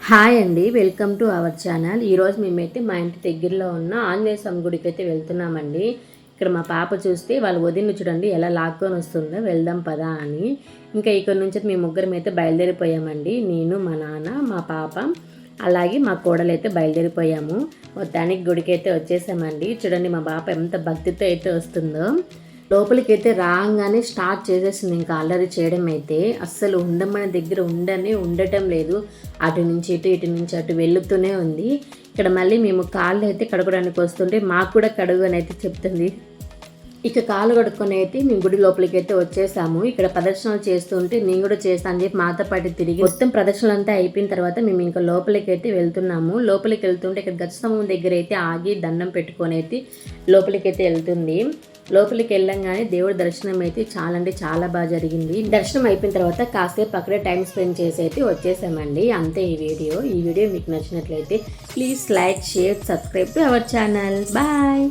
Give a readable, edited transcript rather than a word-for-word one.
Hi అండి, welcome to our channel. ఈరోజు మేమైతే మా ఇంటి దగ్గరలో ఉన్న ఆంజనేయ స్వామి గుడికి అయితే వెళ్తున్నామండి. ఇక్కడ మా పాప చూస్తే వాళ్ళ వదిన చూడండి ఎలా లాక్కొని వస్తుందో, వెళ్దాం పదా అని. ఇంకా ఇక్కడ నుంచి మేము ముగ్గురం అయితే బయలుదేరిపోయామండి. నేను, మా నాన్న, మా పాప, అలాగే మా కోడలు అయితే బయలుదేరిపోయాము. మొత్తానికి గుడికి అయితే వచ్చేసామండి. చూడండి మా పాప ఎంత భక్తితో అయితే వస్తుందో. లోపలికి అయితే రాగానే స్టార్ట్ చేసేసింది ఇంకా అల్లరి చేయడం. అయితే అస్సలు ఉండమని దగ్గర ఉండటం లేదు. అటు నుంచి ఇటు, ఇటు నుంచి అటు వెళ్తూనే ఉంది. ఇక్కడ మళ్ళీ మేము కాళ్ళు అయితే కడుకోవడానికి వస్తుంటే మాకు కూడా కడుగు అని అయితే చెప్తుంది. ఇక కాళ్ళు కడుక్కొని అయితే మేము గుడి లోపలికి అయితే వచ్చేసాము. ఇక్కడ ప్రదర్శనలు చేస్తుంటే నేను కూడా చేస్తాను అని చెప్పి మాతో పాటు తిరిగి మొత్తం ప్రదర్శనలు అంతా అయిపోయిన తర్వాత మేము ఇంకా లోపలికి అయితే వెళ్తున్నాము. లోపలికి వెళ్తుంటే ఇక్కడ గజస్తంభం దగ్గర అయితే ఆగి దండం పెట్టుకొని అయితే లోపలికి అయితే వెళ్తుంది. లోపలికి వెళ్ళంగానే దేవుడి దర్శనం అయితే చాలా అంటే చాలా బాగా జరిగింది. దర్శనం అయిపోయిన తర్వాత కాసేపు అక్కడే టైం స్పెండ్ చేసి అయితే వచ్చేసామండి. అంతే ఈ వీడియో మీకు నచ్చినట్లయితే please like, share, subscribe to our channel. Bye.